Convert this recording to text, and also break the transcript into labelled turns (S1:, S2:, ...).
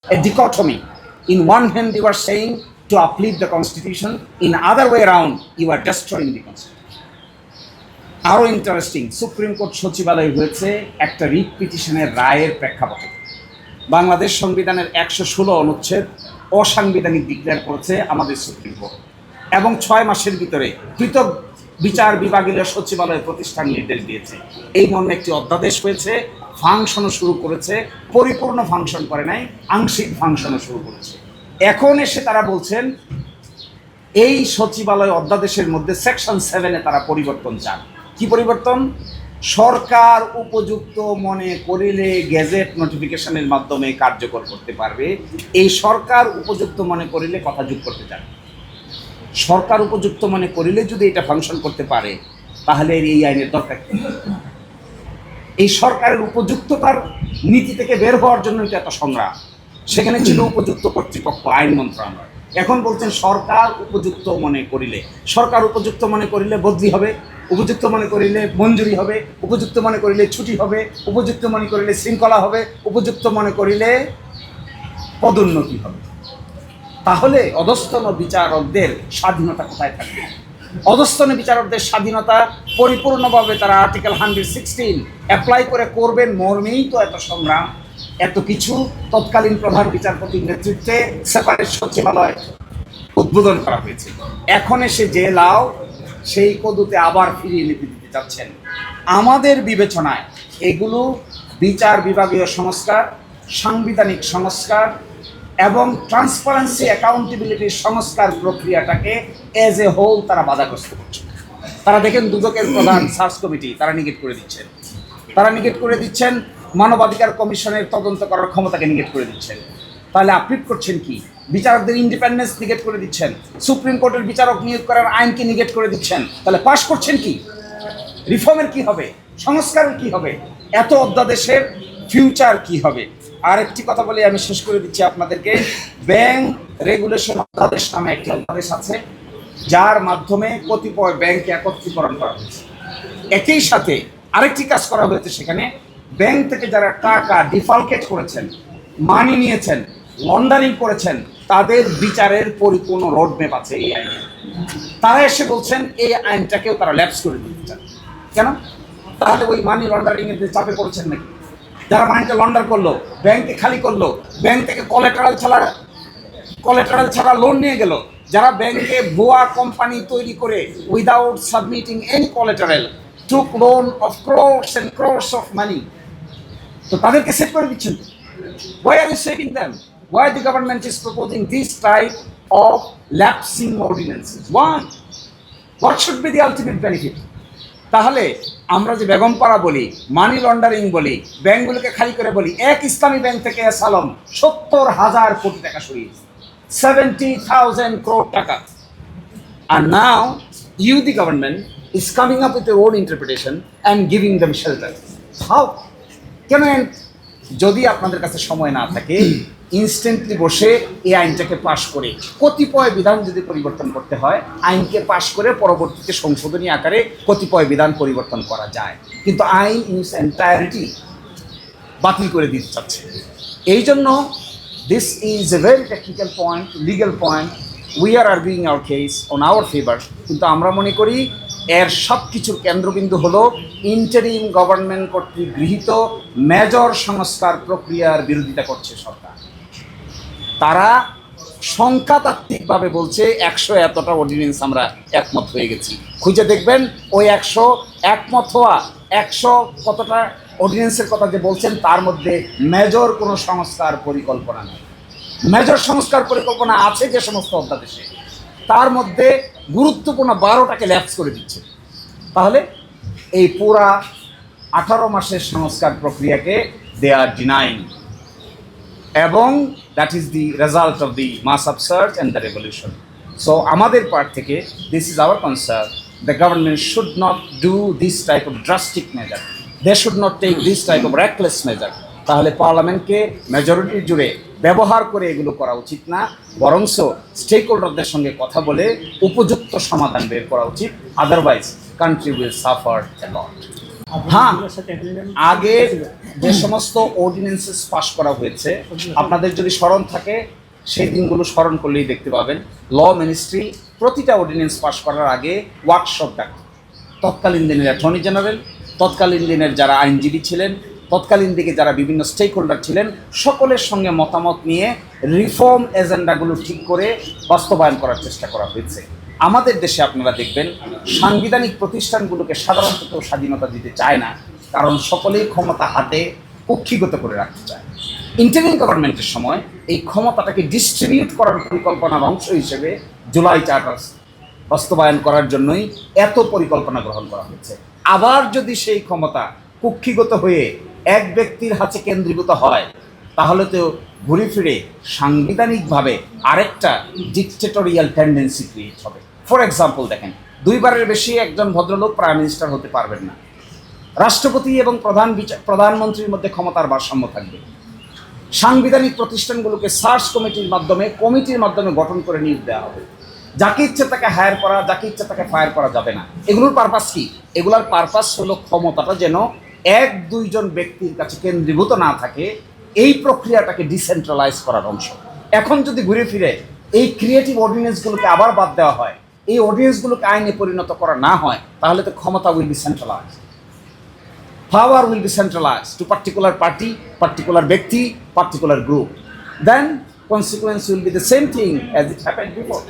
S1: a dichotomy. In one hand, you are saying to uplift the constitution, in other way around, you are destroying the constitution. আরও interesting, supreme court সচিবালয় হয়েছে একটা writ পিটিশনের রায়ের প্রেক্ষাপটে। বাংলাদেশ সংবিধানের 116 অনুচ্ছেদ অসাংবিধানিক ডিক্লেয়ার করেছে আমাদের সুপ্রিম কোর্ট, এবং 6 মাসের ভিতরে পৃথক বিচার বিভাগীয় সচিবালয় প্রতিষ্ঠান নির্দেশ দিয়েছে। এই মর্মে একটি অধ্যাদেশ হয়েছে, ফাংশনও শুরু করেছে, পরিপূর্ণ ফাংশন করে নাই, আংশিক ফাংশনও শুরু করেছে। এখন এসে তারা বলছেন এই সচিবালয় অধ্যাদেশের মধ্যে সেকশন 7-এ তারা পরিবর্তন চান। কি পরিবর্তন? সরকার উপযুক্ত মনে করিলে গেজেট নোটিফিকেশনের মাধ্যমে কার্যকর করতে পারবে। এই সরকার উপযুক্ত মনে করিলে কথা যোগ করতে চান। সরকার উপযুক্ত মনে করিলে যদি এটা ফাংশন করতে পারে, তাহলে এই আইনের দরকার কি? এই সরকারের উপযুক্ততার নীতি থেকে বের হওয়ার জন্য এটা এত সংগ্রাম। সেখানে ছিল উপযুক্ত কর্তৃপক্ষ, আইন মন্ত্রণালয়। এখন বলছেন সরকার উপযুক্ত মনে করিলে। সরকার উপযুক্ত মনে করিলে বদলি হবে, উপযুক্ত মনে করিলে মঞ্জুরি হবে, উপযুক্ত মনে করিলে ছুটি হবে, উপযুক্ত মনে করিলে শৃঙ্খলা হবে, উপযুক্ত মনে করিলে পদোন্নতি হবে। তাহলে অধস্তন বিচারকদের স্বাধীনতা কোথায় থাকবে? অধস্তন বিচারকদের স্বাধীনতা পরিপূর্ণভাবে তারা আর্টিকেল 116 অ্যাপ্লাই করে করবেন মর্মেই তো এত সংগ্রাম, এত কিছু। তৎকালীন প্রধান বিচারপতির নেতৃত্বে সেপারেট সচিবালয় উদ্বোধন করা হয়েছে। এখন এসে যে লাও সেই কদুতে আবার ফিরিয়ে নিতে দিতে চাচ্ছেন। আমাদের বিবেচনায় এগুলো বিচার বিভাগীয় সংস্কার, সাংবিধানিক সংস্কার এবং ট্রান্সপারেন্সি অ্যাকাউন্টেবিলিটির সংস্কার প্রক্রিয়াটাকে এজ এ হোল তারা বাধাগ্রস্ত করছে। তারা দেখেন দুদকের প্রধান সার্চ কমিটি তারা নিগেট করে দিচ্ছেন। তারা নিগেট করে দিচ্ছেন মানবাধিকার কমিশনের তদন্ত করার ক্ষমতাকে নিগেট করে দিচ্ছেন। তাহলে আপলিট করছেন কি? বিচারকদের ইন্ডিপেন্ডেন্স নিগেট করে দিচ্ছেন। সুপ্রিম কোর্টের বিচারক নিয়োগ করার আইনকে নিগেট করে দিচ্ছেন। তাহলে পাশ করছেন কি? রিফর্মের কি হবে? সংস্কারের কি হবে? এত অধ্যাদেশের ফিউচার কি হবে? আর একটি কথা বলে আমি শেষ করে দিচ্ছি আপনাদেরকে। ব্যাংক রেগুলেশন অধ্যাদেশ নামে একটি অধ্যাদেশ আছে, যার মাধ্যমে কতিপয় ব্যাংকে একত্রীকরণ করা হয়েছে। একই সাথে আরেকটি কাজ করা হয়েছে, সেখানে ব্যাংক থেকে যারা টাকা ডিফালকেট করেছেন, মানি নিয়েছেন, লন্ডারিং করেছেন, তাদের বিচারের পরিপূর্ণ রোডম্যাপ আছে এই আইনে। তারা এসে বলছেন এই আইনটাকেও তারা ল্যাপস করে দিতে চান। কেন? তাহলে ওই মানি লন্ডারিং এর চাপে পড়েছেন নাকি? যারা মানিটা লন্ডার করলো, ব্যাংকে খালি করলো, ব্যাংক থেকে কোলাটেরাল ছাড়া লোন নিয়ে গেল, যারা ব্যাংকে ভুয়া কোম্পানি তৈরি করে without submitting any collateral took loan of crores and crores of money, তো তাদেরকে সেভ করে দিচ্ছেন। Why are you saving them? Why the government is proposing this type of lapsing ordinances? Why? What should be the ultimate benefit? তাহলে আমরা যে বেগমপাড়া বলি, money laundering বলি, ব্যাংকগুলোকে খালি করে বলি, এক ইসলামী ব্যাংক থেকে সালম 70,000 কোটি টাকা সরিয়েছে, 70,000 crore টাকা। And now you, the government, is coming up with your own interpretation and giving them shelter. How? কেন? যদি আপনাদের কাছে সময় না থাকে, ইনস্ট্যান্টলি বসে এই আইনটাকে পাশ করে কতিপয় বিধান যদি পরিবর্তন করতে হয়, আইনকে পাশ করে পরবর্তীতে সংশোধনী আকারে কতিপয় বিধান পরিবর্তন করা যায়, কিন্তু আইন ইন ইটস এন্টায়ারিটি বাতিল করে দিতে চাচ্ছে। এই জন্য this is a very technical point, legal point. We are arguing our case on our favour, কিন্তু আমরা মনে করি এর সব কিছুর কেন্দ্রবিন্দু হলো ইন্টারিম গভর্নমেন্ট কর্তৃক গৃহীত মেজর সংস্কার প্রক্রিয়ার বিরোধিতা করছে সরকার। তারা সংখ্যাতাত্ত্বিকভাবে বলছে 100 এতটা অর্ডিন্যান্স আমরা একমত হয়ে গেছি। খুঁজে দেখবেন ওই 100 একমত হওয়া 100 কতটা অর্ডিন্যান্সের কথা যে বলছেন, তার মধ্যে মেজর কোনো সংস্কার পরিকল্পনা নেই। মেজর সংস্কার পরিকল্পনা আছে যে সমস্ত অধ্যাদেশে, তার মধ্যে গুরুত্বপূর্ণ 12টাকে ল্যাপস করে দিচ্ছে। তাহলে এই পুরা 18 মাসের সংস্কার প্রক্রিয়াকে দে আর ডিনাইং, এবং that is the result of the mass upsurge and the revolution. So আমাদের পার্ট থেকে this is our concern, the government should not do this type of drastic measure, they should not take this type of reckless measure. তাহলে পার্লামেন্টকে majority জুড়ে ব্যবহার করে এগুলো করা উচিত না, বরংস স্টেক হোল্ডারদের সঙ্গে কথা বলে উপযুক্ত সমাধান বের করা উচিত। Otherwise country will suffer a lot. হ্যাঁ, আগে যে সমস্ত অর্ডিন্যান্সেস পাস করা হয়েছে আপনাদের যদি স্মরণ থাকে সেই দিনগুলো স্মরণ করলেই দেখতে পাবেন ল মিনিস্ট্রি প্রতিটা অর্ডিন্যান্স পাস করার আগে ওয়ার্কশপ ডাকে। তৎকালীন দিনের অ্যাটর্নি জেনারেল, তৎকালীন দিনের যারা আইনজীবী ছিলেন, তৎকালীন দিকে যারা বিভিন্ন স্টেক হোল্ডার ছিলেন, সকলের সঙ্গে মতামত নিয়ে রিফর্ম এজেন্ডাগুলো ঠিক করে বাস্তবায়ন করার চেষ্টা করা হয়েছে। আমাদের দেশে আপনারা দেখবেন সাংবিধানিক প্রতিষ্ঠানগুলোকে সাধারণত কেউ স্বাধীনতা দিতে চায় না, কারণ সকলেই ক্ষমতা হাতে কক্ষিগত করে রাখতে চায়। ইন্টারিম গভর্নমেন্টের সময় এই ক্ষমতাটাকে ডিস্ট্রিবিউট করার পরিকল্পনার অংশ হিসেবে জুলাই চার্টার বাস্তবায়ন করার জন্যই এত পরিকল্পনা গ্রহণ করা হয়েছে। আবার যদি সেই ক্ষমতা কুক্ষিগত হয়ে এক ব্যক্তির হাতে কেন্দ্রীভূত হয় তাহলে তো ঘুরে ফিরে সাংবিধানিকভাবে আরেকটা ডিকটেটরিয়াল টেন্ডেন্সি ক্রিয়েট হবে। ফর এক্সাম্পল দেখেন, দুইবারের বেশি একজন ভদ্রলোক প্রাইম মিনিস্টার হতে পারবেন না। রাষ্ট্রপতি এবং প্রধানমন্ত্রীর মধ্যে ক্ষমতার ভারসাম্য থাকবে। সাংবিধানিক প্রতিষ্ঠানগুলোকে সার্চ কমিটির মাধ্যমে গঠন করে নিয়োগ দেওয়া হবে। যাকে ইচ্ছে তাকে হায়ার করা, যাকে ইচ্ছে তাকে ফায়ার করা যাবে না। এগুলোর পারপাস কি? এগুলোর পারপাস হলো ক্ষমতাটা যেন এক দুইজন ব্যক্তির কাছে কেন্দ্রীভূত না থাকে, এই প্রক্রিয়াটাকে ডিসেন্ট্রালাইজ করার অংশ। এখন যদি ঘুরে ফিরে এই ক্রিয়েটিভ অর্ডিন্যান্সগুলোকে আবার বাদ দেওয়া হয়, এই অর্ডিন্যান্সগুলোকে আইনে পরিণত করা না হয়, তাহলে তো ক্ষমতা will be centralise, power will be centralized to particular party, particular ব্যক্তি, particular group. Then consequence will be the same thing as it happened before.